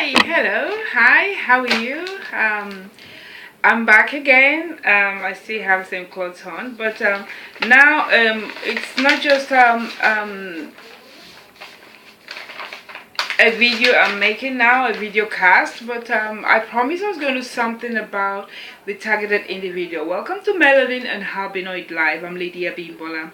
Hi, hello, hi, how are you? I'm back again. I still have the same clothes on, but now it's not just a video I'm making now, a video cast, but I promised I was going to do something about the targeted individual. Welcome to Melanin and Albinoid Live. I'm Lady Abimbola.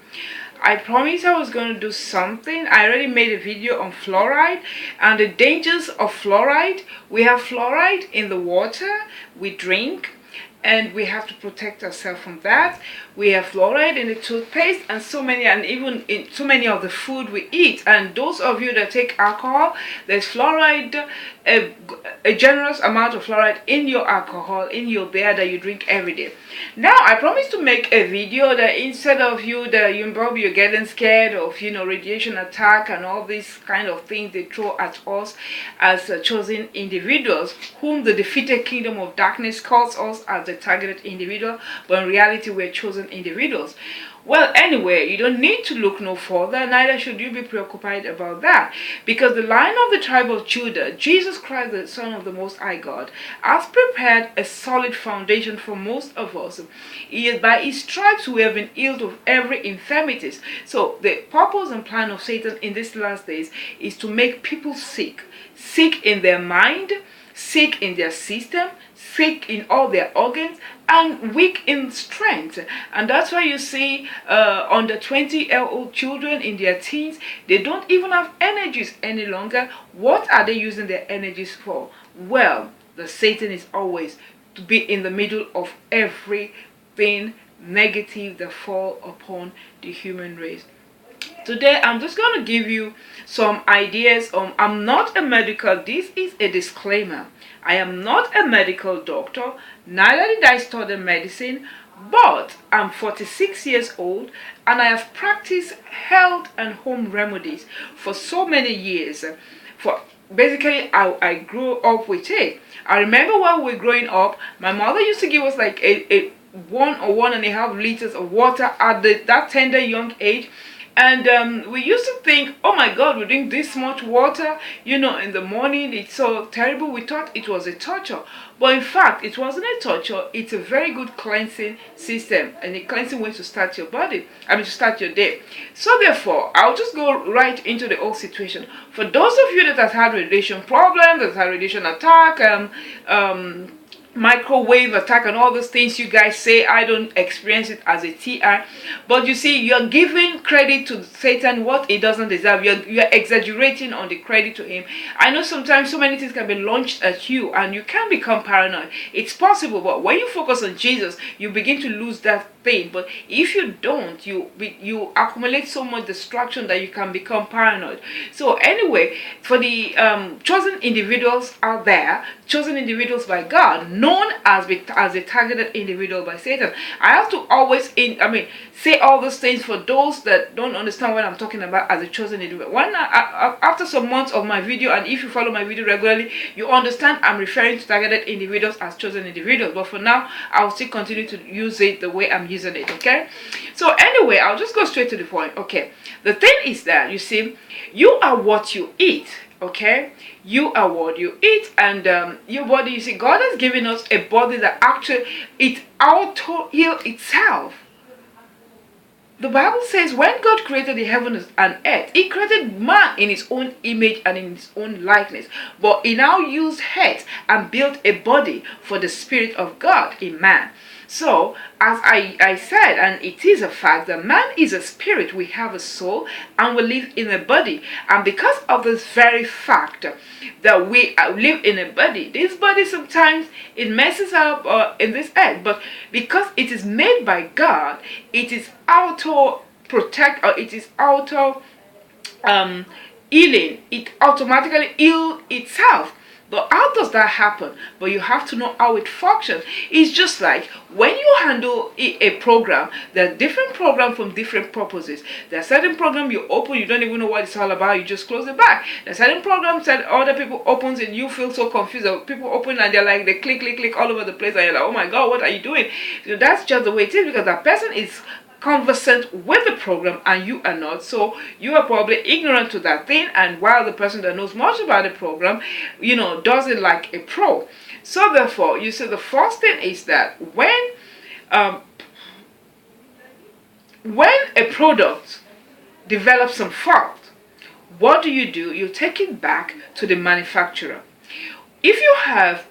I promised I was going to do something. I already made a video on fluoride and the dangers of fluoride. We have fluoride in the water we drink, and we have to protect ourselves from that. We have fluoride in the toothpaste and so many, and even in so many of the food we eat. And those of you that take alcohol, there's fluoride, a generous amount of fluoride in your alcohol, in your beer that you drink every day. Now I promised to make a video that instead of you're getting scared of radiation attack and all these kind of things they throw at us as chosen individuals, whom the defeated kingdom of darkness calls us as the targeted individual, but in reality we're chosen individuals. Well, anyway, you don't need to look no further, neither should you be preoccupied about that, because the Lion of the tribe of Judah, Jesus Christ, the Son of the Most High God, has prepared a solid foundation for most of us. He is by his stripes we have been healed of every infirmity. So the purpose and plan of Satan in these last days is to make people sick in their mind, sick in their system, sick in all their organs, and weak in strength. And that's why you see under 20-year-old children in their teens, they don't even have energies any longer. What are they using their energies for? Well, the Satan is always to be in the middle of everything negative that fall upon the human race. Today I'm just going to give you some ideas. I'm not a medical, this is a disclaimer. I am not a medical doctor, neither did I study medicine, but I'm 46 years old and I have practiced health and home remedies for so many years. Basically, I grew up with it. I remember when we were growing up, my mother used to give us like a 1 or 1.5 liters of water at that tender young age. And we used to think, oh my God, we drink this much water, in the morning. It's so terrible. We thought it was a torture. But in fact, it wasn't a torture. It's a very good cleansing system and a cleansing way to start your body. To start your day. So therefore, I'll just go right into the whole situation. For those of you that have had radiation problems, that had radiation attack, microwave attack and all those things you guys say, I don't experience it as a TR, but you see, you're giving credit to Satan what he doesn't deserve. You're exaggerating on the credit to him. I know sometimes so many things can be launched at you and you can become paranoid. It's possible, but when you focus on Jesus, you begin to lose that thing. But if you don't, you accumulate so much distraction that you can become paranoid. So anyway, for the chosen individuals out there, chosen individuals by God, known as a targeted individual by Satan, I have to always say all those things for those that don't understand what I'm talking about as a chosen individual. After some months of my video, and if you follow my video regularly, you understand I'm referring to targeted individuals as chosen individuals. But for now, I'll still continue to use it the way I'm using it. Okay, so anyway, I'll just go straight to the point. Okay, the thing is that, you see, you are what you eat. Okay, you are what you eat, and your body, you see, God has given us a body that actually it auto-heals itself. The Bible says when God created the heavens and earth, he created man in his own image and in his own likeness. But he now used earth and built a body for the Spirit of God in man. So, as I said, and it is a fact that man is a spirit, we have a soul, and we live in a body. And because of this very fact that we live in a body, this body sometimes it messes up in this earth, but because it is made by God, it is auto-protect, or it is healing. It automatically heals itself. But how does that happen? But you have to know how it functions. It's just like when you handle a program, there are different programs from different purposes. There are certain programs you open, you don't even know what it's all about, you just close it back. There are certain programs that other people opens and you feel so confused. People open and they're like, they click all over the place and you're like, oh my God, what are you doing? So that's just the way it is, because that person is conversant with the program and you are not, so you are probably ignorant to that thing, and while the person that knows much about the program, does it like a pro. So therefore, you see, the first thing is that um, when a product develops some fault, what do? You take it back to the manufacturer. If you have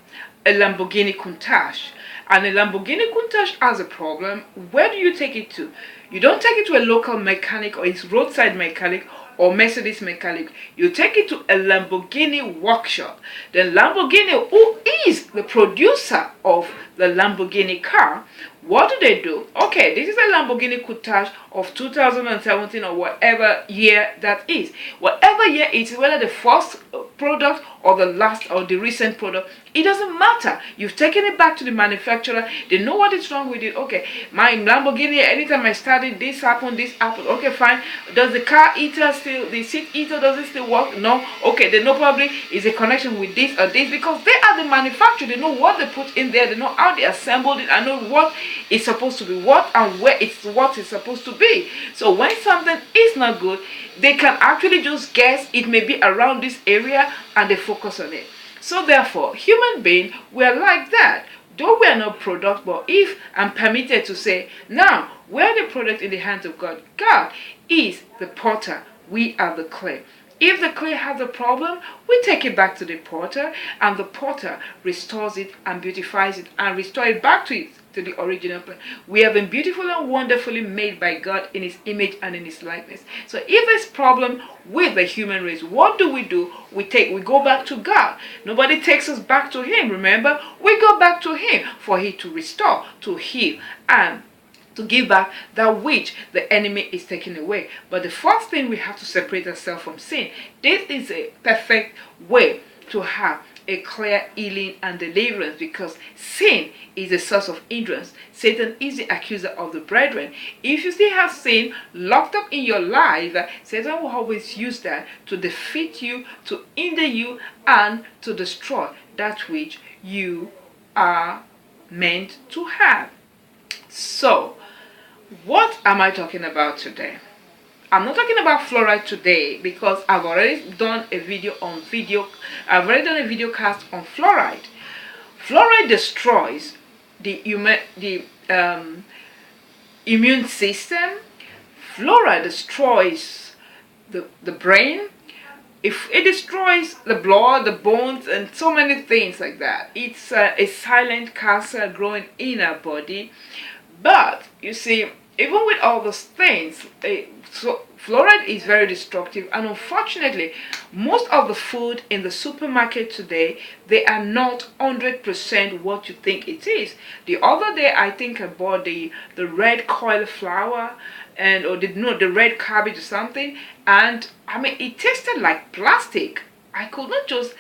a Lamborghini Countach and a Lamborghini Countach has a problem, where do you take it to? You don't take it to a local mechanic or a roadside mechanic or Mercedes mechanic. You take it to a Lamborghini workshop. The Lamborghini, who is the producer of the Lamborghini car, what do? Okay, this is a Lamborghini Countach of 2017 or whatever year that is. Whatever year it is, whether the first product or the last or the recent product, it doesn't matter. You've taken it back to the manufacturer. They know what is wrong with it. Okay, my Lamborghini, anytime I started, this happened. Okay, fine. Does the car heater still, the seat heater, does it still work? No. Okay, they know probably is a connection with this or this, because they are the manufacturer. They know what they put in there. They know how they assembled it. I know what it's supposed to be, what and where it's what it's supposed to be. So when something is not good, they can actually just guess it may be around this area and they focus on it. So therefore, human beings, we are like that. Though we are not product, but if I'm permitted to say, now, we're the product in the hands of God. God is the potter. We are the clay. If the clay has a problem, we take it back to the potter, and the potter restores it and beautifies it and restores it back to the original plan. We have been beautifully and wonderfully made by God in His image and in His likeness. So if there's problem with the human race, what do? We go back to God. Nobody takes us back to Him. Remember, we go back to Him for He to restore, to heal, and to give back that which the enemy is taking away. But the first thing, we have to separate ourselves from sin. This is a perfect way to have a clear healing and deliverance, because sin is a source of hindrance. Satan is the accuser of the brethren. If you still have sin locked up in your life, Satan will always use that to defeat you, to hinder you, and to destroy that which you are meant to have. So, what am I talking about today? I'm not talking about fluoride today, because I've already done a video cast on fluoride. Fluoride destroys the immune system. Fluoride destroys the brain. If it destroys the blood, the bones, and so many things like that. It's a silent cancer growing in our body. But you see, even with all those things, so fluoride is very destructive, and unfortunately, most of the food in the supermarket today, they are not 100% what you think it is. The other day, I think I bought the red cauliflower the red cabbage or something, and I mean, it tasted like plastic. I could not just,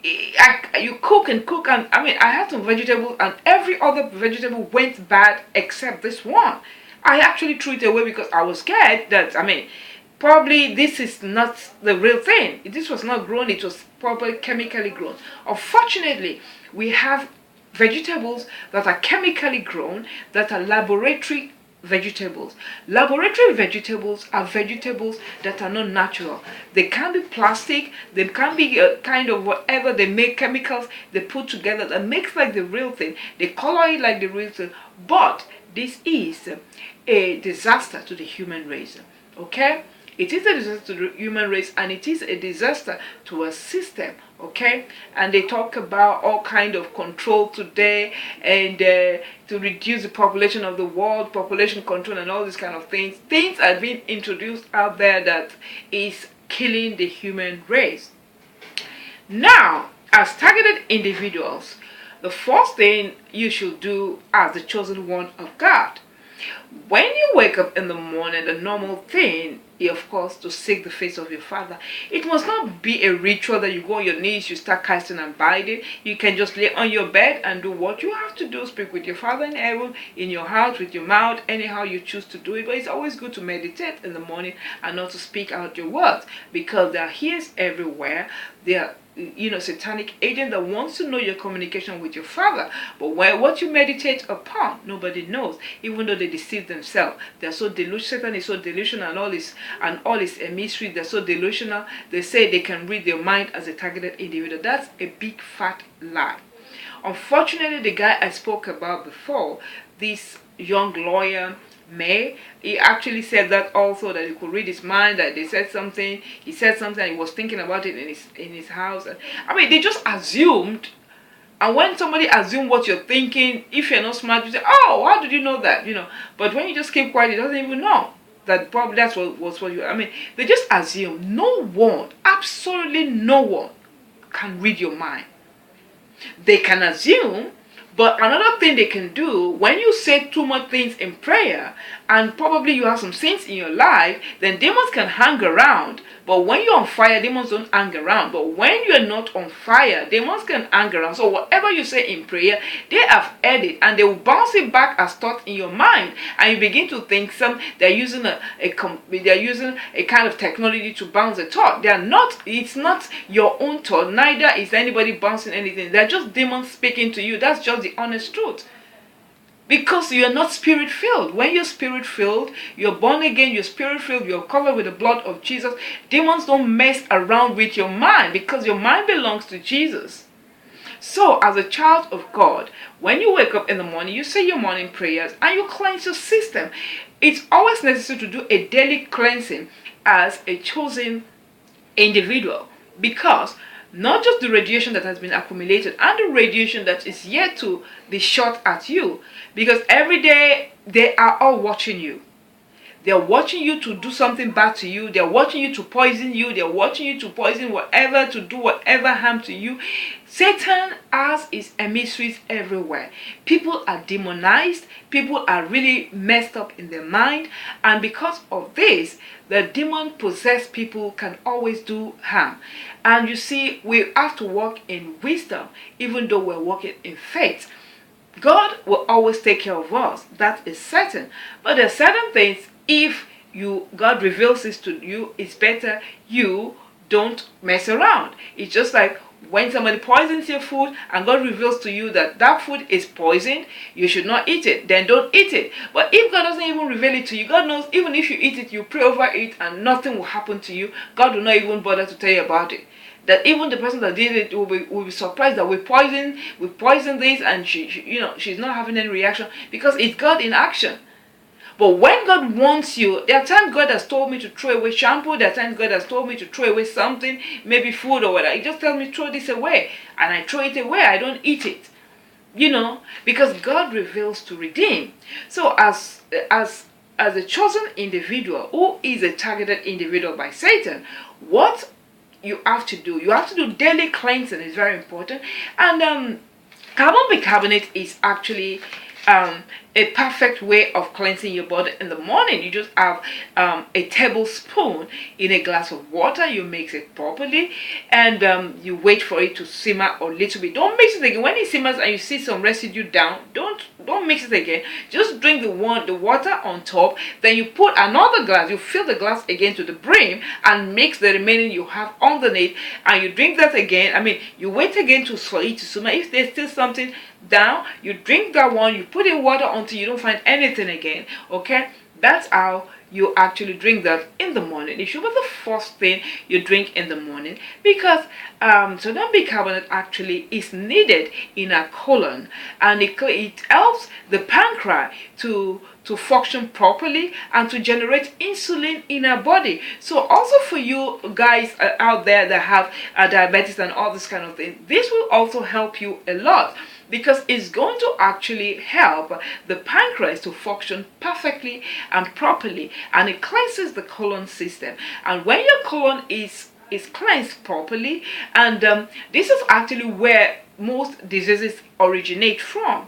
you cook and cook, and I had some vegetables, and every other vegetable went bad except this one. I actually threw it away because I was scared that, probably this is not the real thing. This was not grown, it was probably chemically grown. Unfortunately, we have vegetables that are chemically grown, that are laboratory vegetables. Laboratory vegetables are vegetables that are not natural. They can be plastic, they can be kind of whatever, they make chemicals, they put together that makes like the real thing. They color it like the real thing. But this is a disaster to the human race. Okay? It is a disaster to the human race, and it is a disaster to a system. Okay? And they talk about all kind of control today, and to reduce the population of the world, population control and all these kind of things. Things are being introduced out there that is killing the human race. Now, as targeted individuals, the first thing you should do as the chosen one of God, when you wake up in the morning, the normal thing is, of course, to seek the face of your Father. It must not be a ritual that you go on your knees, you start casting and binding. You can just lay on your bed and do what you have to do. Speak with your Father in heaven, in your heart, with your mouth, anyhow you choose to do it. But it's always good to meditate in the morning and not to speak out your words, because there are ears everywhere. There are satanic agent that wants to know your communication with your Father. But what you meditate upon, nobody knows, even though they deceive themselves. They're so delusional. Satan is so delusional, and all is a mystery. They're so delusional. They say they can read their mind as a targeted individual. That's a big fat lie. Unfortunately, the guy I spoke about before, this young lawyer, he actually said that also, that he could read his mind, that he said something, and he was thinking about it in his house. I mean, they just assumed, and when somebody assumes what you're thinking, if you're not smart, you say, oh, how did you know that? But when you just keep quiet, he doesn't even know that probably that's what you, I mean, they just assume. No one, absolutely no one can read your mind. They can assume. But another thing they can do, when you say too much things in prayer, and probably you have some sins in your life, then demons can hang around. But when you're on fire, demons don't hang around. But when you're not on fire, demons can hang around. So whatever you say in prayer, they have heard it, and they will bounce it back as thought in your mind. And you begin to think they're using a kind of technology to bounce a thought. It's not your own thought, neither is anybody bouncing anything. They're just demons speaking to you. That's just the honest truth. Because you're not spirit filled. When you're spirit filled, you're born again, you're spirit filled, you're covered with the blood of Jesus. Demons don't mess around with your mind, because your mind belongs to Jesus. So, as a child of God, when you wake up in the morning, you say your morning prayers and you cleanse your system. It's always necessary to do a daily cleansing as a chosen individual, because not just the radiation that has been accumulated and the radiation that is yet to be shot at you, because every day they are all watching you. They're watching you to do something bad to you. They're watching you to poison you. They're watching you to poison whatever, to do whatever harm to you. Satan has his emissaries everywhere. People are demonized. People are really messed up in their mind. And because of this, the demon-possessed people can always do harm. And you see, we have to walk in wisdom, even though we're walking in faith. God will always take care of us. That is certain. But there are certain things, if God reveals this to you, it's better you don't mess around. It's just like when somebody poisons your food and God reveals to you that that food is poisoned, you should not eat it, then don't eat it. But if God doesn't even reveal it to you, God knows even if you eat it, you pray over it and nothing will happen to you, God will not even bother to tell you about it. That even the person that did it will be surprised that we poison this, and she's not having any reaction, because it's God in action. But when God wants you, there are times God has told me to throw away shampoo, there are times God has told me to throw away something, maybe food or whatever. He just tells me throw this away, and I throw it away. I don't eat it, because God reveals to redeem. So as a chosen individual who is a targeted individual by Satan, what you have to do daily cleansing is very important. And carbon bicarbonate is actually a perfect way of cleansing your body in the morning. You just have a tablespoon in a glass of water. You mix it properly, and you wait for it to simmer a little bit. Don't mix it again. When it simmers and you see some residue down, don't mix it again. Just drink the water on top. Then you put another glass. You fill the glass again to the brim and mix the remaining you have underneath, and you drink that again. I mean, you wait again for it to simmer. If there's still something down, you drink that one. You put in water until you don't find anything again. Okay, that's how you actually drink that in the morning. It should be the first thing you drink in the morning, because sodium bicarbonate actually is needed in our colon, and it helps the pancreas to function properly and to generate insulin in our body. So also for you guys out there that have diabetes and all this kind of thing, this will also help you a lot, because it's going to actually help the pancreas to function perfectly and properly, and it cleanses the colon system. And when your colon is cleansed properly, and this is actually where most diseases originate from.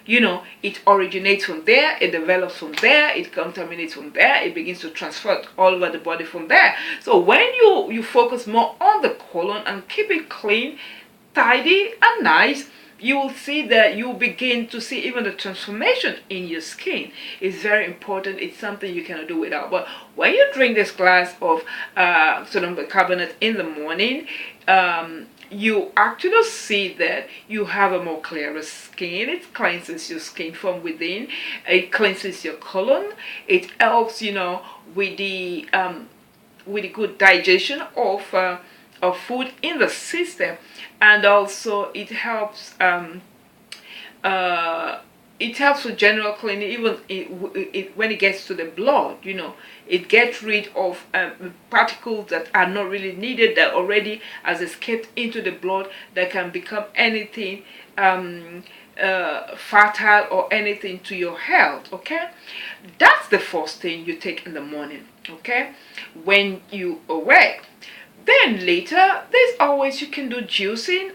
It originates from there, it develops from there, it contaminates from there, it begins to transfer all over the body from there. So when you focus more on the colon and keep it clean, tidy and nice, you will see that you begin to see even the transformation in your skin. It's very important. It's something you cannot do without. But when you drink this glass of sodium bicarbonate in the morning, you actually see that you have a more clearer skin. It cleanses your skin from within. It cleanses your colon. It helps, with the good digestion of food in the system, and also uh, it helps with general cleaning. Even when it gets to the blood, it gets rid of particles that are not really needed, that already has escaped into the blood, that can become anything fatal or anything to your health. Okay, that's the first thing you take in the morning. Okay, when you awake. Then later, there's always, you can do juicing.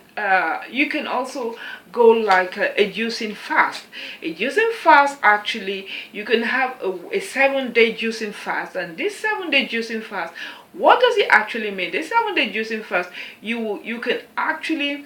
You can also go like a juicing fast. A juicing fast, actually, you can have a 7-day juicing fast. And this 7-day juicing fast, what does it actually mean? This 7-day juicing fast, you can actually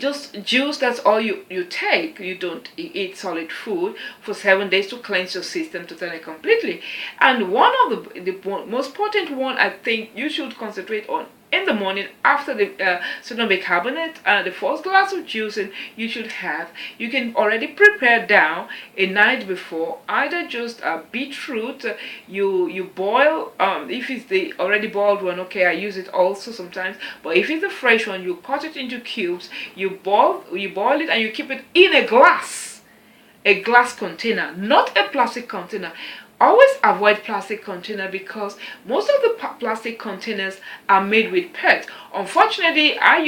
just juice. That's all you take. You don't eat solid food for 7 days to cleanse your system totally completely. And one of the most important one, I think you should concentrate on in the morning after the sodium bicarbonate, the first glass of juicing you should have. You can already prepare down a night before, either just a beetroot. You boil, if it's the already boiled one, okay, I use it also sometimes, but if it's the fresh one, you cut it into cubes. You boil it, and you keep it in a glass container, not a plastic container. Always avoid plastic container, because most of the plastic containers are made with PET. Unfortunately, I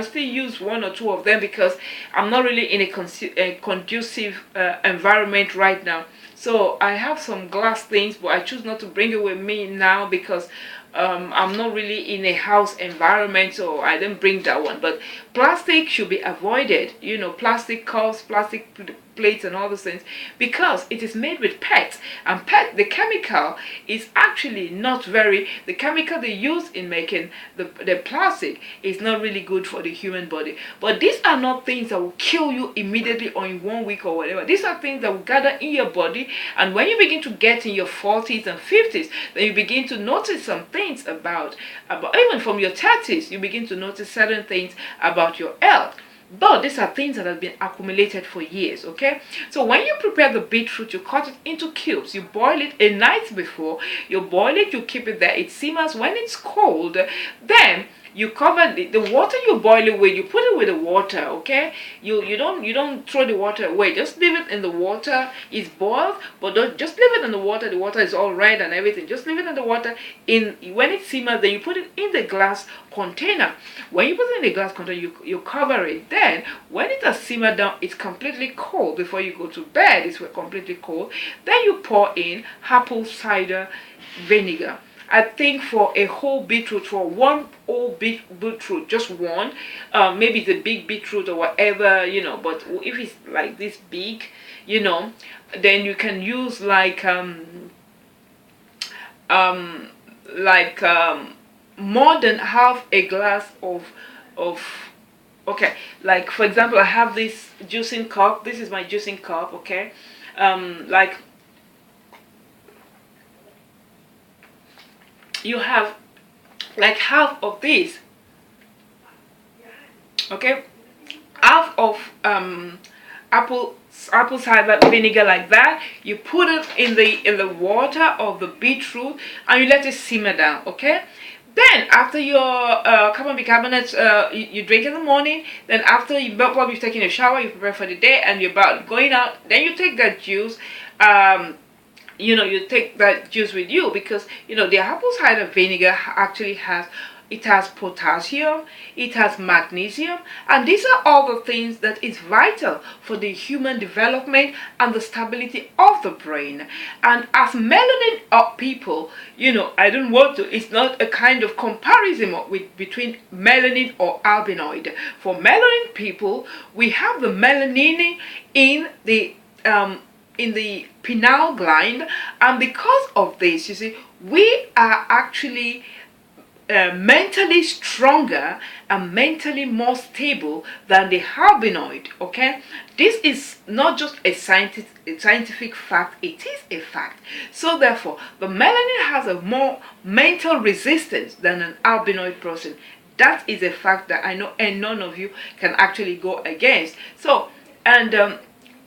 still use one or two of them, because I'm not really in a conducive environment right now. So I have some glass things, but I choose not to bring it with me now, because I'm not really in a house environment, so I didn't bring that one. But plastic should be avoided, plastic cups, plastic plates, and all those things, because it is made with PET. And PET, the chemical, is actually not the chemical they use in making the plastic is not really good for the human body. But these are not things that will kill you immediately or in 1 week or whatever. These are things that will gather in your body, and when you begin to get in your 40s and 50s, then you begin to notice some things about even from your 30s, you begin to notice certain things about your health. But these are things that have been accumulated for years. Okay, so when you prepare the beetroot, you cut it into cubes. You boil it a night before. You boil it, you keep it there, it simmers. When it's cold, then you cover the water you boil it with. You put it with the water. Okay, you don't throw the water away. Just leave it in the water. It's boiled, but don't just leave it in the water. The water is all red and everything. Just leave it in the water. When it simmers, then you put it in the glass container. When you put it in the glass container, you cover it. Then when it has simmered down, it's completely cold. Before you go to bed, it's completely cold. Then you pour in apple cider vinegar. I think for a whole beetroot, for one whole beetroot, just one, maybe the big beetroot or whatever, but if it's like this big, then you can use like more than half a glass of okay, like for example, I have this juicing cup. This is my juicing cup. Okay, like you have like half of this. Okay, half of apple cider vinegar, like that. You put it in the water of the beetroot, and you let it simmer down. Okay, then after your carbon bicarbonate, you drink in the morning. Then after probably you've taken a shower, you prepare for the day, and you're about going out. Then you take that juice. You take that juice with you, because the apple cider vinegar actually has potassium, it has magnesium, and these are all the things that is vital for the human development and the stability of the brain. And as melanin people, I don't want to, it's not a kind of comparison between melanin or albinoid. For melanin people, we have the melanin in the pineal gland, and because of this, you see, we are actually mentally stronger and mentally more stable than the albinoid. Okay, this is not just a scientific fact, it is a fact. So therefore, the melanin has a more mental resistance than an albinoid person. That is a fact that I know and none of you can actually go against. So, and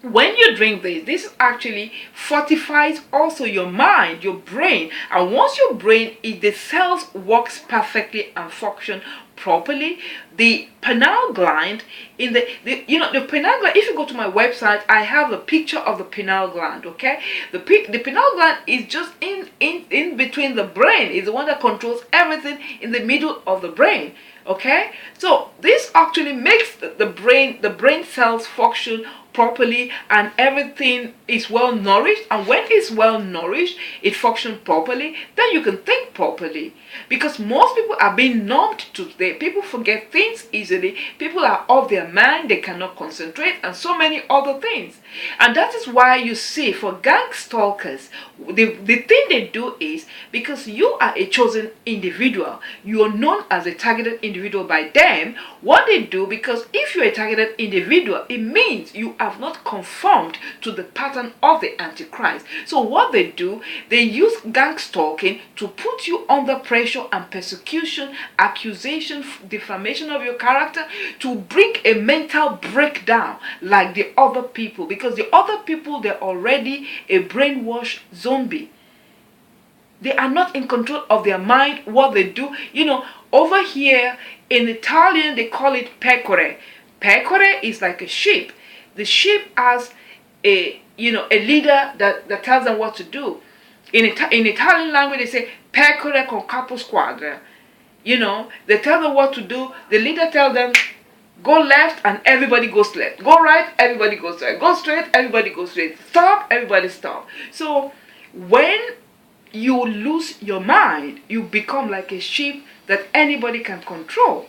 when you drink this actually fortifies also your mind, your brain. And once your brain, if the cells works perfectly and function properly, the pineal gland in the pineal gland, if you go to my website, I have a picture of the pineal gland. Okay, the pineal gland is just in between the brain, is the one that controls everything in the middle of the brain. Okay, so this actually makes the brain cells function properly, and everything is well nourished. And when it's well nourished, it functions properly, then you can think properly. Because most people are being numbed today. People forget things easily, people are off their mind, they cannot concentrate, and so many other things. And that is why you see, for gang stalkers, the thing they do is, because you are a chosen individual, you are known as a targeted individual by them. What they do, because if you're a targeted individual, it means you have not conformed to the pattern of the Antichrist. So what they do, they use gang stalking to put you under pressure and persecution, accusation, defamation of your character, to bring a mental breakdown like the other people. Because the other people, they're already a brainwashed zombie. They are not in control of their mind. What they do, over here in Italian, they call it pecore. Pecore is like a sheep. The sheep has a leader that tells them what to do. In Italian language, they say pecore con capo squadra. They tell them what to do. The leader tells them, go left, and everybody goes left. Go right, everybody goes right. Go straight, everybody goes straight. Stop, everybody stop. So when you lose your mind, you become like a sheep that anybody can control.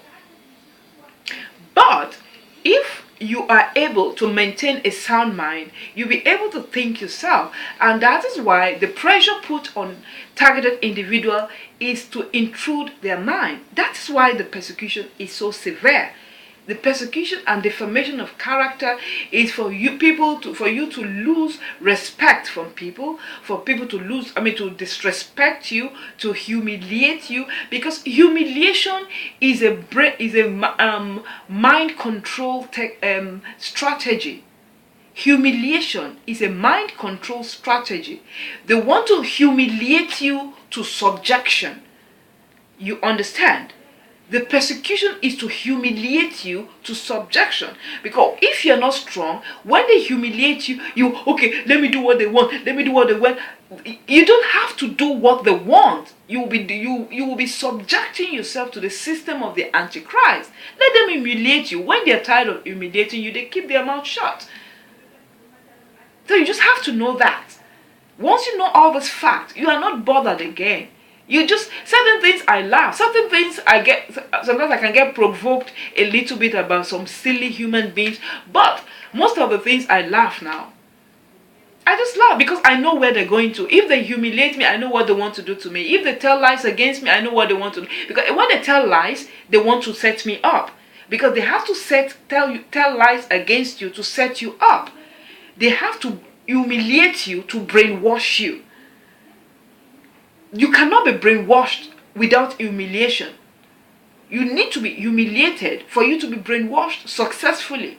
But if you are able to maintain a sound mind, you'll be able to think yourself. And that is why the pressure put on targeted individual is to intrude their mind. That's why the persecution is so severe. The persecution and defamation of character is for you to lose respect from people, for people to disrespect you, to humiliate you, because humiliation is a mind control strategy. Humiliation is a mind control strategy. They want to humiliate you to subjection. You understand? The persecution is to humiliate you to subjection. Because if you're not strong, when they humiliate you, let me do what they want. Let me do what they want. You don't have to do what they want. You will be subjecting yourself to the system of the Antichrist. Let them humiliate you. When they're tired of humiliating you, they keep their mouth shut. So you just have to know that. Once you know all this fact, you are not bothered again. Certain things I laugh, certain things sometimes I can get provoked a little bit about some silly human beings, but most of the things I laugh now. I just laugh because I know where they're going to. If they humiliate me, I know what they want to do to me. If they tell lies against me, I know what they want to do. Because when they tell lies, they want to set me up. Because they have to tell lies against you to set you up. They have to humiliate you to brainwash you. You cannot be brainwashed without humiliation. You need to be humiliated for you to be brainwashed successfully.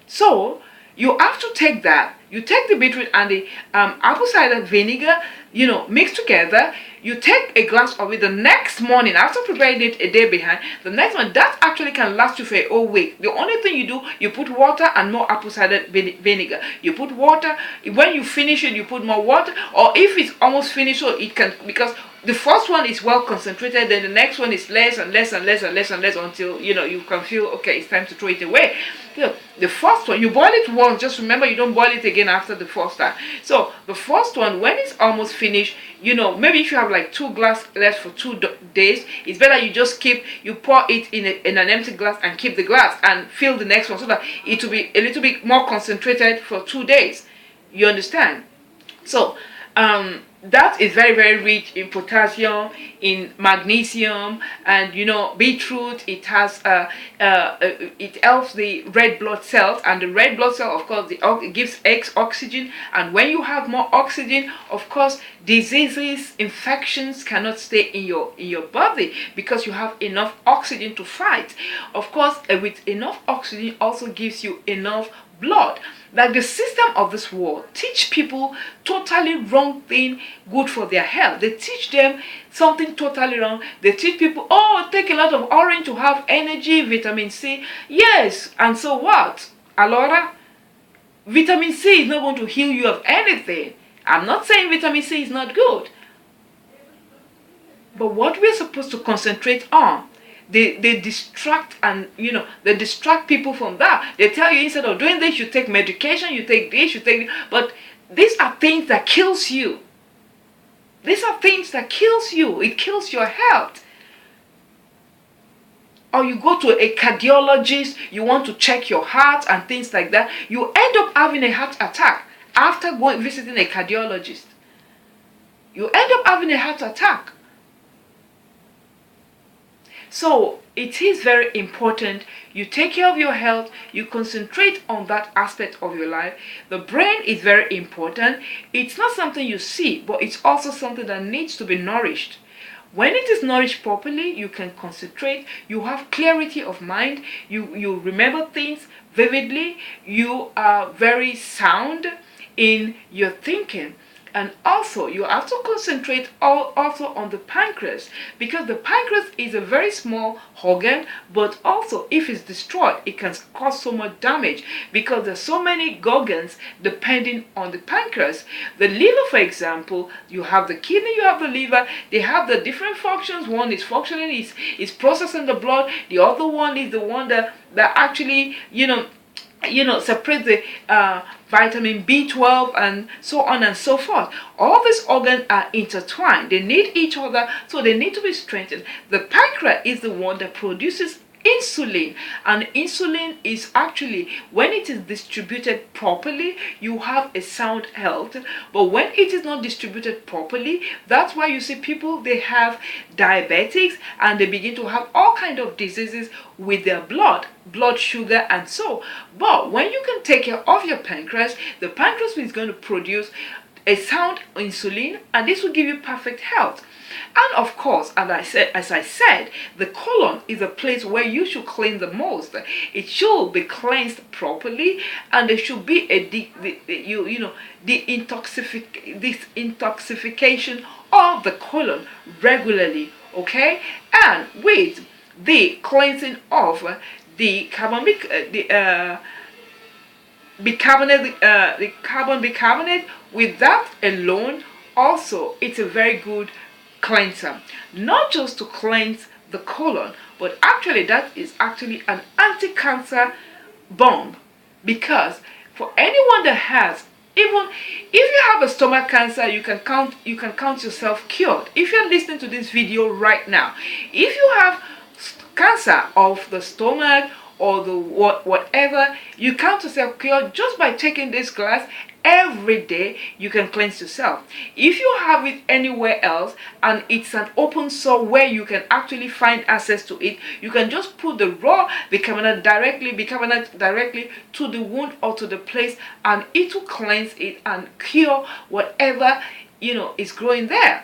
So, you have to take that. You take the beetroot and the apple cider vinegar, mix together. You take a glass of it the next morning, after preparing it a day behind. The next one, that actually can last you for a whole week. The only thing you do, you put water and more apple cider vinegar. You put water. When you finish it, you put more water. Or if it's almost finished, so it can, because the first one is well concentrated, then the next one is less and less and less and less and less until you can feel, okay, it's time to throw it away. The first one, you boil it once, just remember you don't boil it again after the first time. So the first one, when it's almost finished, maybe if you have like 2 glasses left for 2 days, it's better you pour it in an empty glass and keep the glass and fill the next one, so that it will be a little bit more concentrated for 2 days. You understand? So that is very, very rich in potassium, in magnesium, and beetroot. It has it helps the red blood cells, and the red blood cell, of course, it gives oxygen, and when you have more oxygen, of course, Diseases, infections cannot stay in your body because you have enough oxygen to fight. Of course, with enough oxygen also gives you enough blood. Like the system of this world teach people totally wrong thing good for their health. They teach them something totally wrong. They teach people, oh, take a lot of orange to have energy, vitamin C. Yes, and so what? Alora, vitamin C is not going to heal you of anything. I'm not saying vitamin C is not good. But what we're supposed to concentrate on, they distract, and they distract people from that. They tell you instead of doing this, you take medication, you take this, you take this. But these are things that kills you. These are things that kills you. It kills your health. Or you go to a cardiologist, you want to check your heart and things like that. You end up having a heart attack after visiting a cardiologist. You end up having a heart attack. So it is very important you take care of your health, you concentrate on that aspect of your life. The brain is very important. It's not something you see, but it's also something that needs to be nourished. When it is nourished properly, you can concentrate, you have clarity of mind, you remember things vividly, you are very sound in your thinking. And also, you have to concentrate also on the pancreas, because the pancreas is a very small organ, but also if it's destroyed, it can cause so much damage because there's so many organs depending on the pancreas. The liver, for example, you have the kidney, you have the liver, they have the different functions. One is functioning, is processing the blood. The other one is the one that actually, separate the vitamin B12 and so on and so forth. All these organs are intertwined. They need each other, so they need to be strengthened. The pancreas is the one that produces insulin, and insulin is actually, when it is distributed properly, you have a sound health. But when it is not distributed properly, that's why you see people, they have diabetics and they begin to have all kind of diseases with their blood sugar and so. But when you can take care of your pancreas, the pancreas is going to produce a sound insulin, and this will give you perfect health. And of course, as I said, the colon is a place where you should clean the most. It should be cleansed properly, and there should be a detoxification of the colon regularly. Okay, and with the cleansing of the carbon bicarbonate, with that alone, also it's a very good cleanser. Not just to cleanse the colon, but actually that is actually an anti-cancer bomb, because for anyone that has, even if you have a stomach cancer, you can count yourself cured. If you're listening to this video right now, if you have cancer of the stomach or the whatever, you count yourself cured just by taking this glass every day. You can cleanse yourself. If you have it anywhere else and it's an open sore where you can actually find access to it, you can just put the raw bicarbonate directly to the wound or to the place, and it will cleanse it and cure whatever is growing there.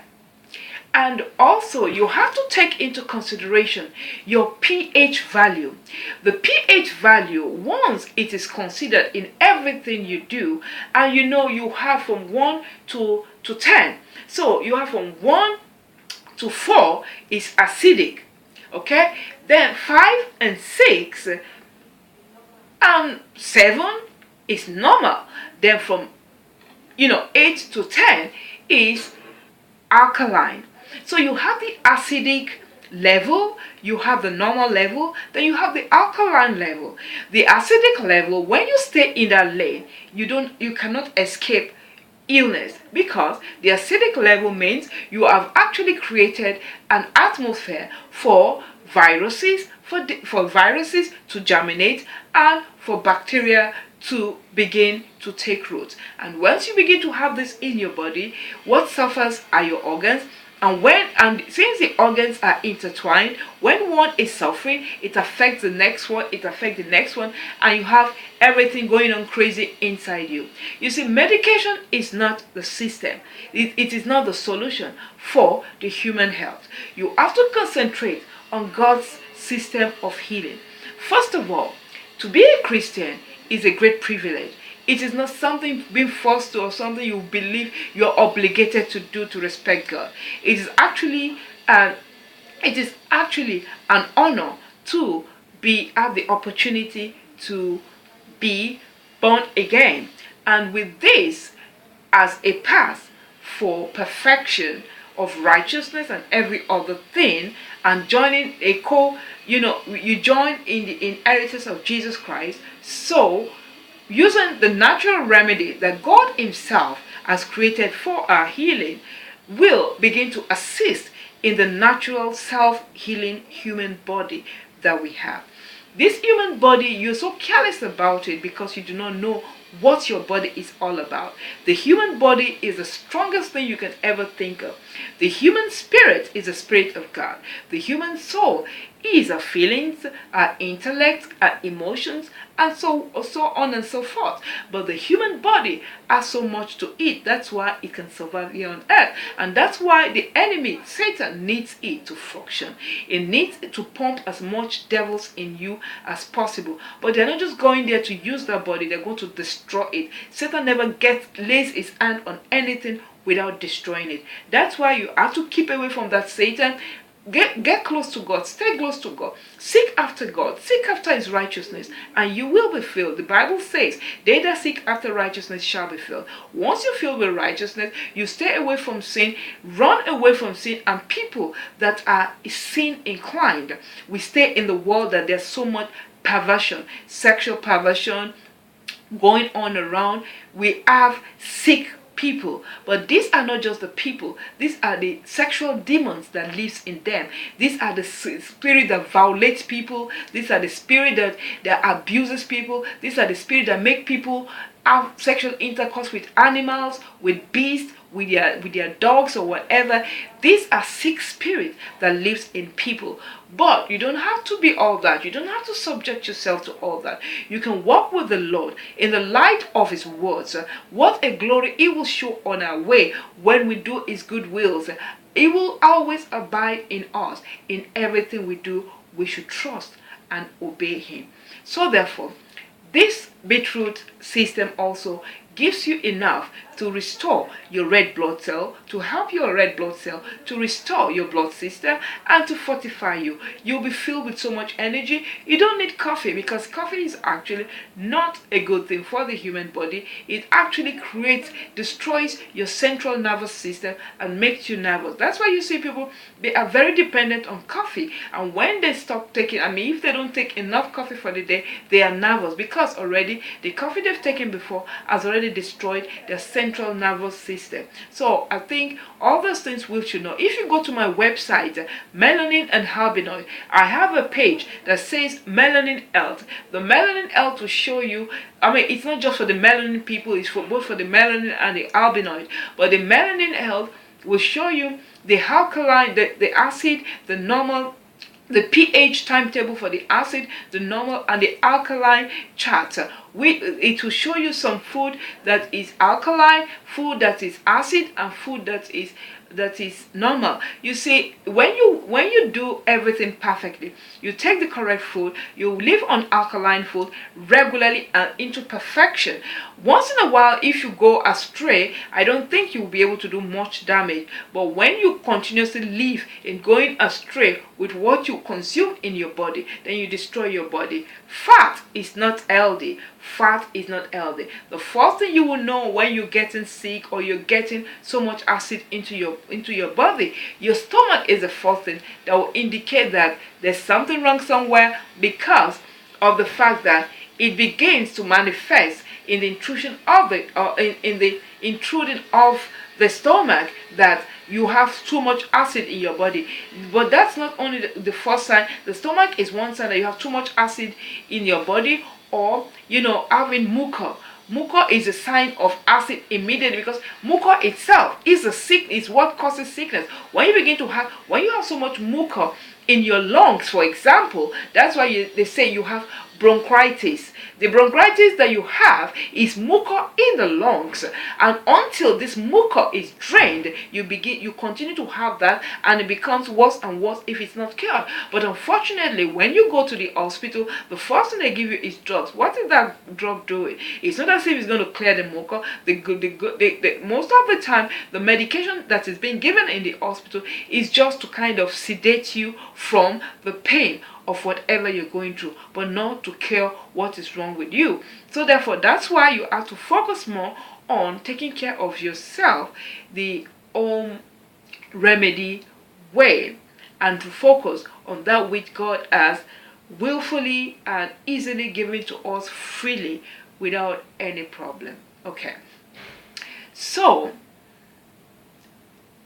And also, you have to take into consideration your pH value. The pH value, once it is considered in everything you do, and you have from 1 to 10. So you have from 1 to 4 is acidic. Okay? Then 5 and 6 and 7 is normal. Then from 8 to 10 is alkaline. So you have the acidic level, you have the normal level, then you have the alkaline level. The acidic level, when you stay in that lane, you cannot escape illness, because the acidic level means you have actually created an atmosphere for viruses to germinate and for bacteria to begin to take root. And once you begin to have this in your body, what suffers are your organs. And since the organs are intertwined, when one is suffering, it affects the next one, it affects the next one, and you have everything going on crazy inside you. You see, medication is not the system. It is not the solution for the human health. You have to concentrate on God's system of healing. First of all, to be a Christian is a great privilege. It is not something being forced to or something you believe you're obligated to do to respect God. It is actually an honor to have the opportunity to be born again. And with this as a path for perfection of righteousness and every other thing, and joining you join in the inheritance of Jesus Christ. So using the natural remedy that God himself has created for our healing will begin to assist in the natural self-healing human body that we have. This human body, you're so careless about it because you do not know what your body is all about. The human body is the strongest thing you can ever think of. The human spirit is the spirit of God. The human soul is our feelings, our intellect, our emotions, and so on and so forth. But the human body has so much to eat. That's why it can survive here on earth. And that's why the enemy, Satan, needs it to function. It needs to pump as much devils in you as possible. But they're not just going there to use that body. They're going to destroy it. Satan never lays his hand on anything without destroying it. That's why you have to keep away from that Satan. Get close to God. Stay close to God. Seek after God. Seek after his righteousness, and you will be filled. The Bible says, they that seek after righteousness shall be filled. Once you're filled with righteousness, you stay away from sin, run away from sin, and people that are sin inclined. We stay in the world that there's so much perversion, sexual perversion going on around. We have sick people, but these are not just the people. These are the sexual demons that lives in them. These are the spirit that violates people. These are the spirit that abuses people. These are the spirit that make people have sexual intercourse with animals, with beasts, with their dogs or whatever. These are sick spirits that lives in people. But you don't have to be all that. You don't have to subject yourself to all that. You can walk with the Lord in the light of his words. What a glory he will show on our way when we do his good wills. He will always abide in us. In everything we do, we should trust and obey him. So therefore, this beetroot system also gives you enough to restore your red blood cell, to help your red blood cell to restore your blood system and to fortify you. You'll be filled with so much energy. You don't need coffee, because coffee is actually not a good thing for the human body. It actually destroys your central nervous system and makes you nervous. That's why you see people, they are very dependent on coffee, and when they stop taking, if they don't take enough coffee for the day, they are nervous, because already the coffee they've taken before has already destroyed their central nervous system. So I think all those things we should know. If you go to my website, Melanin and Albinoid, I have a page that says Melanin Health. The Melanin Health will show you, it's not just for the melanin people, it's for both for the melanin and the albinoid. But the Melanin Health will show you the alkaline, the acid, the normal, the pH timetable for the acid, the normal, and the alkaline chart. It will show you some food that is alkaline, food that is acid, and food that is normal. You see, when you do everything perfectly, you take the correct food, you live on alkaline food regularly and into perfection. Once in a while, if you go astray, I don't think you'll be able to do much damage. But when you continuously live in going astray with what you consume in your body, then you destroy your body. Fat is not healthy. Fat is not healthy. The first thing you will know when you're getting sick or you're getting so much acid into your body, your stomach is the first thing that will indicate that there's something wrong somewhere, because of the fact that it begins to manifest in the intrusion of in the intruding of the stomach, that you have too much acid in your body. But that's not only the first sign. The stomach is one sign that you have too much acid in your body, or having mucus mucor is a sign of acid immediately, because mucor itself is what causes sickness. When you have so much mucor in your lungs, for example, that's why they say you have bronchitis. The bronchitis that you have is mucor in the lungs, and until this mucor is drained, you continue to have that, and it becomes worse and worse if it's not cured. But unfortunately, when you go to the hospital, the first thing they give you is drugs. What is that drug doing? It's not as if it's going to clear the mucor. Most of the time, the medication that is being given in the hospital is just to kind of sedate you from the pain of whatever you're going through, but not to cure what is wrong with you. So therefore, that's why you have to focus more on taking care of yourself the home remedy way, and to focus on that which God has willfully and easily given to us freely without any problem. Okay, so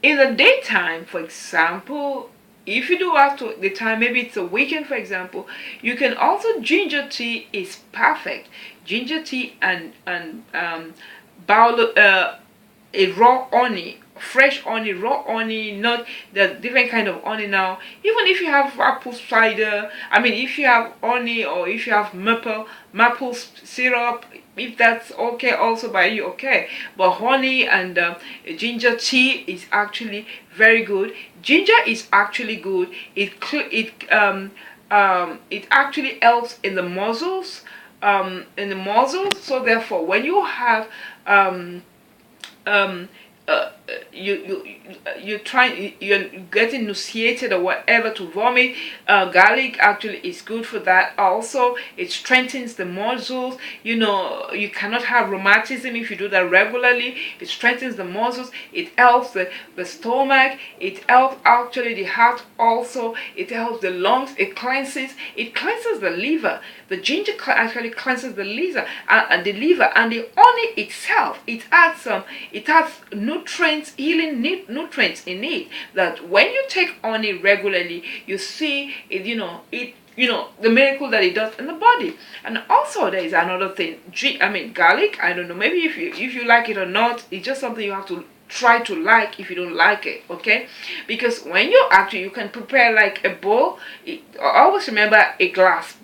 in the daytime, for example, if you do have to the time, maybe it's a weekend, for example, you can also, ginger tea is perfect. Ginger tea and a raw honey, fresh honey, raw honey, not the different kind of honey now. Even if you have apple cider, if you have honey, or if you have maple syrup, if that's okay also by you, okay. But honey and ginger tea is actually very good. Ginger is actually good. It actually helps in the muscles, So therefore, when you have you're getting nauseated or whatever, to vomit, garlic actually is good for that also. It strengthens the muscles. You cannot have rheumatism if you do that regularly. It strengthens the muscles. It helps the stomach. It helps actually the heart also. It helps the lungs. It cleanses the liver. The ginger actually cleanses the liver, and the honey itself, it has nutrients, healing nutrients in it, that when you take honey regularly, you see it, the miracle that it does in the body. And also there is another thing, garlic, I don't know, maybe if you like it or not, it's just something you have to try to like if you don't like it, okay? Because when you can prepare like a bowl. Always remember a glass,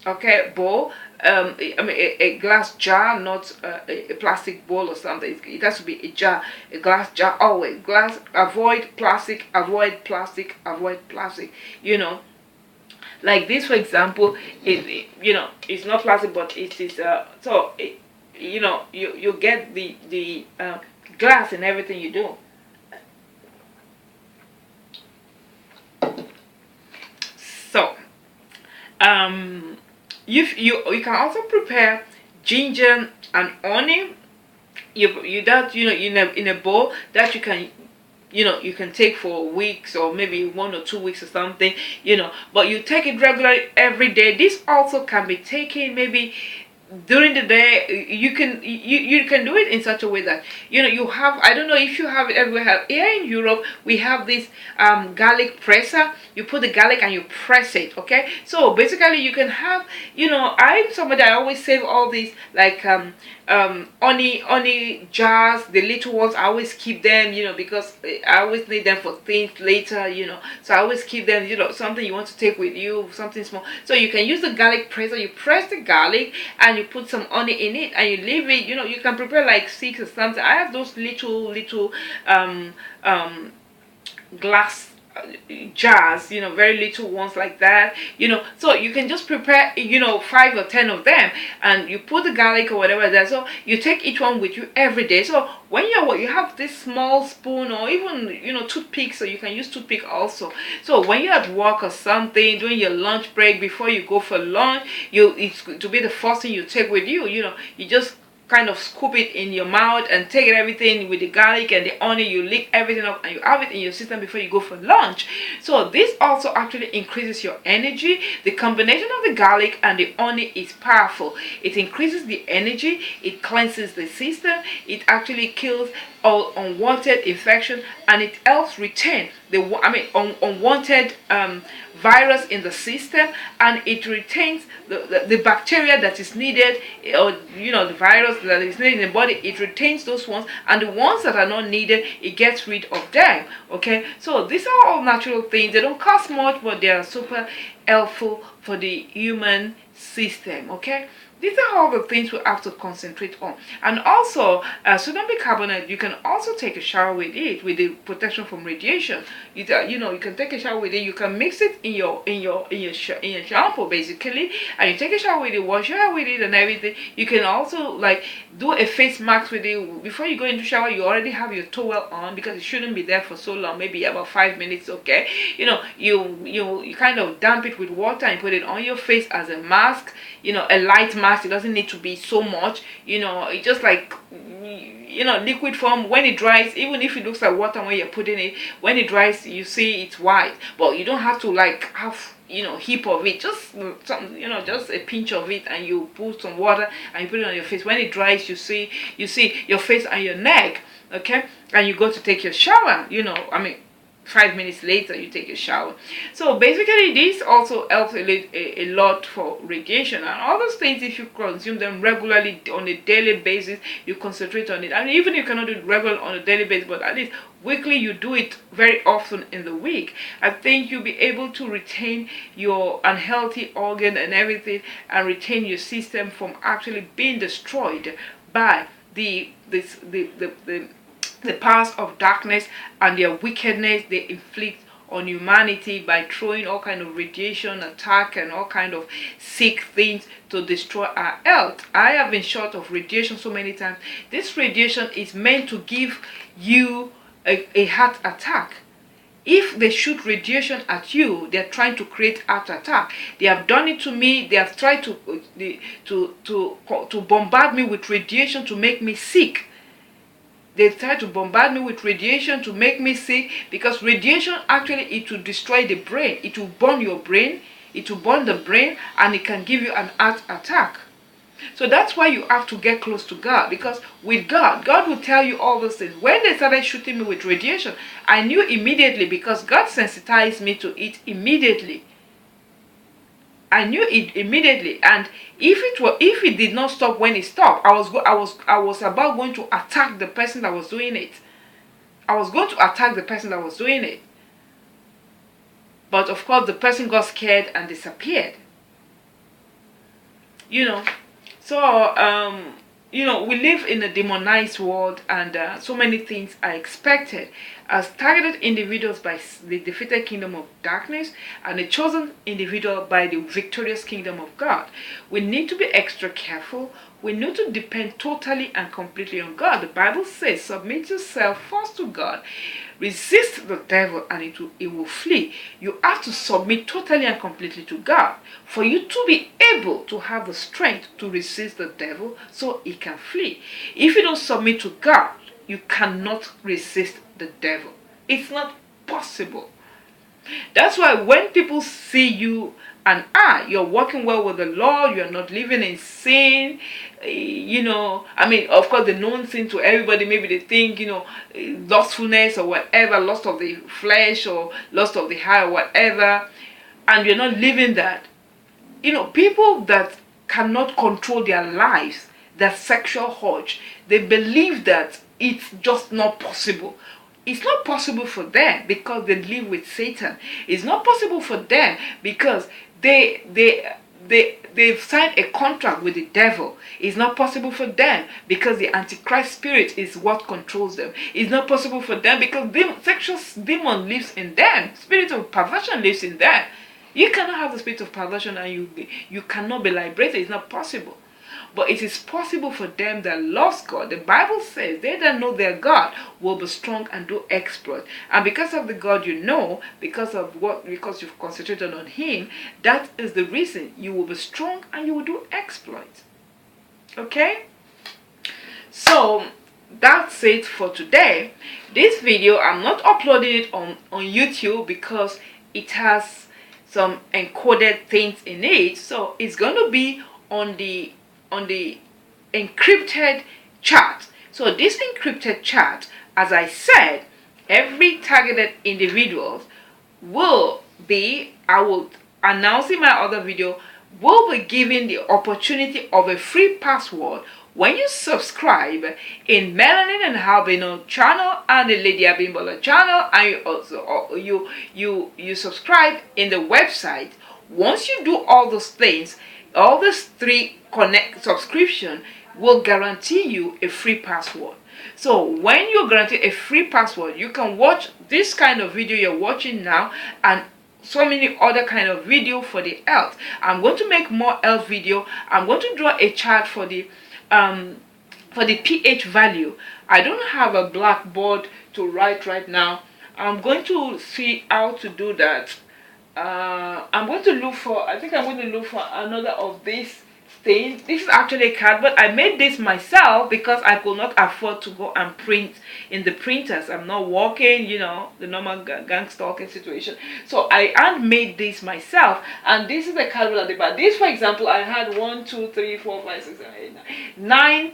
okay, bowl. A glass jar, not a plastic bowl or something. It has to be a jar, a glass jar. Always glass. Avoid plastic. Avoid plastic. Avoid plastic. Like this, for example. It's not plastic, but it is. You get the glass in everything you do. So, you can also prepare ginger and honey. In a bowl that you can take for weeks, or maybe 1 or 2 weeks or something. But you take it regularly every day. This also can be taken maybe during the day. You can do it in such a way that you have, I don't know if you have it everywhere. Here in Europe we have this garlic presser. You put the garlic and you press it, okay? So basically you can have, I'm somebody, I always save all these like honey jars, the little ones. I always keep them, because I always need them for things later, so I always keep them, something you want to take with you, something small. So you can use the garlic presser. You press the garlic and you put some honey in it, and you leave it. You can prepare like 6 or something. I have those little glass jars, very little ones like that, so you can just prepare 5 or 10 of them, and you put the garlic or whatever there. So you take each one with you every day. So when you have this small spoon, or even toothpick, so you can use toothpick also. So when you're at work or something, during your lunch break, before you go for lunch, it's to be the first thing you take with you. You just kind of scoop it in your mouth and take everything with the garlic and the honey. You lick everything up and you have it in your system before you go for lunch. So this also actually increases your energy. The combination of the garlic and the honey is powerful. It increases the energy, it cleanses the system, it actually kills all unwanted infection, and it helps retain the unwanted virus in the system, and it retains the bacteria that is needed, or the virus that is needed in the body. It retains those ones, and the ones that are not needed, it gets rid of them. Okay, so these are all natural things. They don't cost much, but they are super helpful for the human system. Okay, these are all the things we have to concentrate on. And also, sodium bicarbonate, you can also take a shower with it, with the protection from radiation. You can take a shower with it. You can mix it in your shampoo, basically, and you take a shower with it, wash your hair with it, and everything. You can also like do a face mask with it. Before you go into shower, you already have your towel on, because it shouldn't be there for so long, maybe about 5 minutes. Okay, you kind of damp it with water and put it on your face as a mask. A light mask. It doesn't need to be so much. It just like liquid form. When it dries, even if it looks like water when you're putting it, when it dries, you see it's white. But you don't have to like have heap of it. Just some, just a pinch of it, and you put some water and you put it on your face. When it dries, you see your face and your neck. Okay, and you go to take your shower. 5 minutes later you take a shower. So basically this also helps a lot for radiation and all those things. If you consume them regularly on a daily basis, you concentrate on it. And even if you cannot do it regularly on a daily basis, but at least weekly, you do it very often in the week, I think you'll be able to retain your unhealthy organ and everything, and retain your system from actually being destroyed by the powers of darkness and their wickedness they inflict on humanity by throwing all kind of radiation attack and all kind of sick things to destroy our health. I have been short of radiation so many times. This radiation is meant to give you a heart attack. If they shoot radiation at you, they're trying to create heart attack. They have done it to me. They have tried to bombard me with radiation to make me sick. They try to bombard me with radiation to make me sick, because radiation actually, it will destroy the brain. It will burn your brain. It will burn the brain, and it can give you an heart attack. So that's why you have to get close to God, because with God will tell you all those things. When they started shooting me with radiation, I knew immediately, because God sensitized me to it immediately. I knew it immediately, and if it did not stop when it stopped, I was about going to attack the person that was doing it. I was going to attack the person that was doing it. But of course, the person got scared and disappeared. So we live in a demonized world, and so many things are expected. As targeted individuals by the defeated kingdom of darkness, and a chosen individual by the victorious kingdom of God, we need to be extra careful. We need to depend totally and completely on God. The Bible says, submit yourself first to God, resist the devil, and it will flee. You have to submit totally and completely to God for you to be able to have the strength to resist the devil so he can flee. If you don't submit to God, you cannot resist the devil. It's not possible. That's why when people see you and you're working well with the Lord, you're not living in sin, of course, the known sin to everybody, maybe they think, lustfulness or whatever, lust of the flesh or lust of the eye or whatever, and you're not living that. People that cannot control their lives, their sexual urge, they believe that it's just not possible. It's not possible for them because they live with Satan. It's not possible for them because they've signed a contract with the devil. It's not possible for them because the Antichrist spirit is what controls them. It's not possible for them because sexual demon lives in them. Spirit of perversion lives in them. You cannot have the spirit of perversion and you cannot be liberated. It's not possible. But it is possible for them that lost God. The Bible says they that know their God will be strong and do exploit. And because of the God you know, because you've concentrated on Him, that is the reason you will be strong and you will do exploit. Okay? So that's it for today. This video, I'm not uploading it on YouTube because it has some encoded things in it. So it's going to be on the encrypted chat. So this encrypted chat, as I said, every targeted individual will B, I will announce in my other video, will be giving the opportunity of a free password when you subscribe in Melanin and Albinoid channel and the Lady Abimbola channel, and you also you subscribe in the website. Once you do all those things, all these 3 connect subscription will guarantee you a free password. So when you guarantee a free password, you can watch this kind of video you're watching now and so many other kind of video for the health. I'm going to make more health video. I'm going to draw a chart for the pH value. I don't have a blackboard to write right now. I'm going to see how to do that. I'm going to look for, I think I'm going to look for another of these things. This is actually a cardboard. I made this myself because I could not afford to go and print in the printers. I'm not working, you know, the normal gang stalking situation. So I handmade this myself, and this is the cardboard at the back. This, for example, I had 1, 2, 3, 4, 5, 6, 7, 8, 9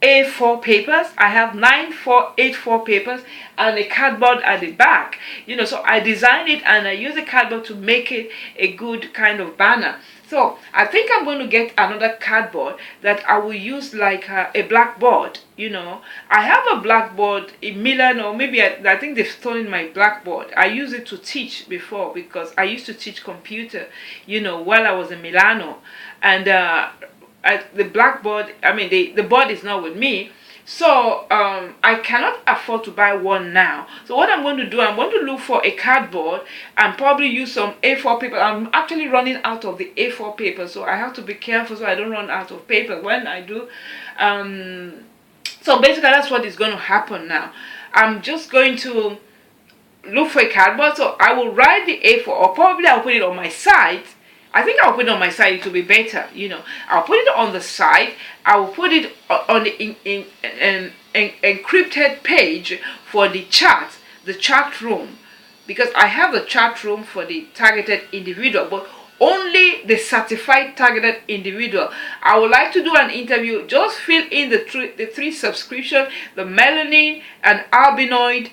A4 papers. I have 9 A4 papers and a cardboard at the back, you know. So I designed it and I use a cardboard to make it a good kind of banner. So I think I'm going to get another cardboard that I will use like a blackboard, you know. I have a blackboard in Milan, or maybe I think they've stolen my blackboard. I used it to teach before because I used to teach computer, you know, while I was in Milano. And the blackboard, I mean the board is not with me, so I cannot afford to buy one now. So what I'm going to do, I'm going to look for a cardboard and probably use some A4 paper. I'm actually running out of the A4 paper, so I have to be careful so I don't run out of paper when I do. So basically that's what is going to happen now. I'm just going to look for a cardboard. So I will write the A4, or probably I'll put it on my site. I think I'll put it on my site. It will be better, you know. I'll put it on the site. I will put it on the encrypted page for the chat room, because I have the chat room for the targeted individual, but only the certified targeted individual. I would like to do an interview. Just fill in the 3 subscription, the Melanin and Albinoid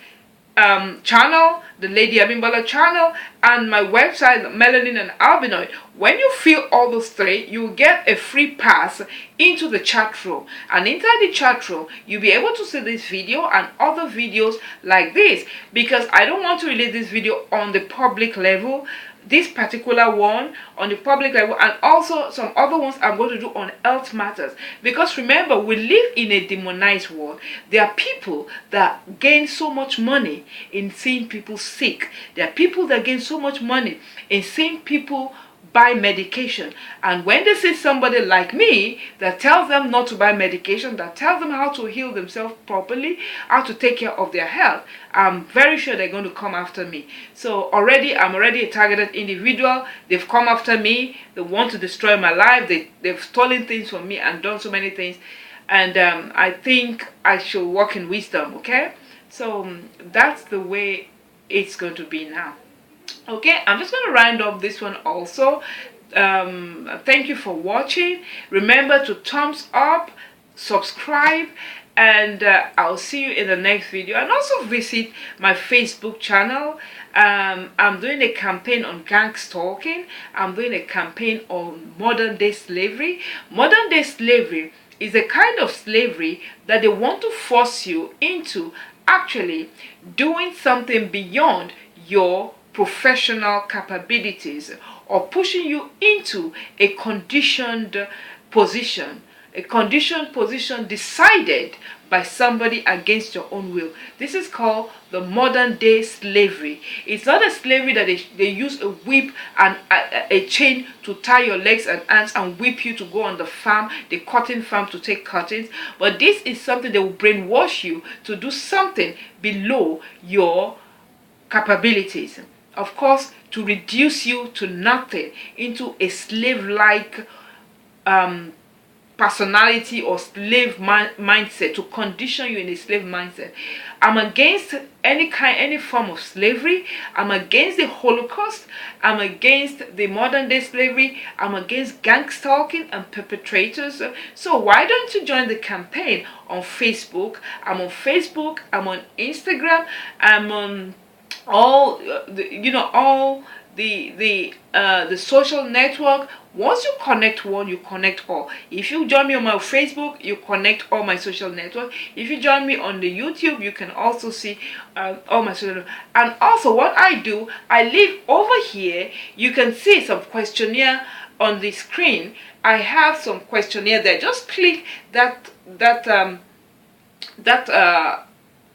channel, the Lady Abimbola channel, and my website, Melanin and Albinoid. When you fill all those 3, you will get a free pass into the chat room, and inside the chat room you'll be able to see this video and other videos like this, because I don't want to release this video on the public level, this particular one on the public level, and also some other ones I'm going to do on health matters. Because remember, we live in a demonized world. There are people that gain so much money in seeing people sick. There are people that gain so much money in seeing people buy medication, and when they see somebody like me that tells them not to buy medication, that tells them how to heal themselves properly, how to take care of their health, I'm very sure they're going to come after me. So I'm already a targeted individual. They've come after me. They want to destroy my life. They've stolen things from me and done so many things, and I think I should walk in wisdom. Okay, so that's the way it's going to be now. Okay, I'm just going to round up this one also. Thank you for watching. Remember to thumbs up, subscribe, and I'll see you in the next video. And also visit my Facebook channel. I'm doing a campaign on gang stalking. I'm doing a campaign on modern day slavery. Modern day slavery is a kind of slavery that they want to force you into actually doing something beyond your professional capabilities, or pushing you into a conditioned position decided by somebody against your own will. This is called the modern day slavery. It's not a slavery that they use a whip and a chain to tie your legs and hands and whip you to go on the farm, the cotton farm, to take cuttings. But this is something that will brainwash you to do something below your capabilities. Of course, to reduce you to nothing, into a slave-like personality or slave mindset, to condition you in a slave mindset. I'm against any form of slavery. I'm against the Holocaust. I'm against the modern day slavery. I'm against gang stalking and perpetrators. So why don't you join the campaign on Facebook? I'm on Facebook. I'm on Instagram. I'm on all the social network. Once you connect one, you connect all. If you join me on my Facebook, you connect all my social network. If you join me on the YouTube, you can also see all my social network. And also what I do, I leave over here, you can see some questionnaire on the screen. I have some questionnaire there. Just click that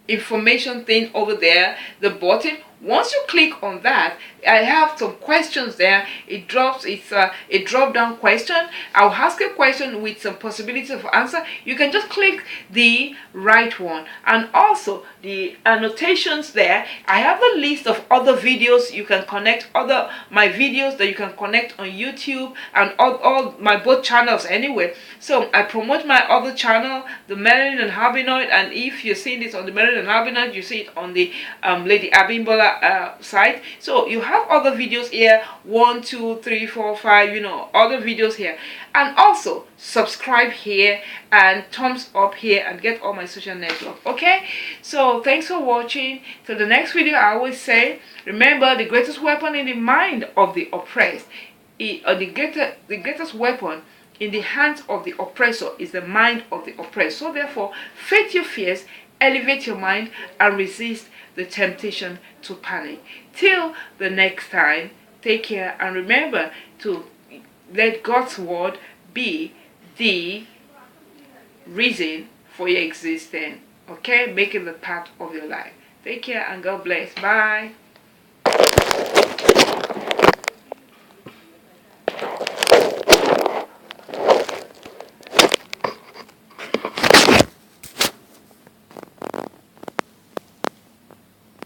information thing over there, the button. Once you click on that, I have some questions there. It's a drop down question. I'll ask a question with some possibilities of answer. You can just click the right one. And also the annotations there, I have a list of other videos. You can connect my videos that you can connect on YouTube and all my both channels anyway. So I promote my other channel, the Melanin and Albinoid, and if you're seeing this on the Melanin and Albinoid, you see it on the Lady Abimbola site. So you have other videos here, 1 2 3 4 5, you know, other videos here. And also subscribe here and thumbs up here and get all my social network. Okay, so thanks for watching. Till the next video, I always say, remember, the greatest weapon in the mind of the oppressed, the greatest weapon in the hands of the oppressor is the mind of the oppressed. So therefore, face your fears, elevate your mind, and resist the temptation to panic. Till the next time, take care, and remember to let God's word be the reason for your existence. Okay, make it the part of your life. Take care and God bless. Bye.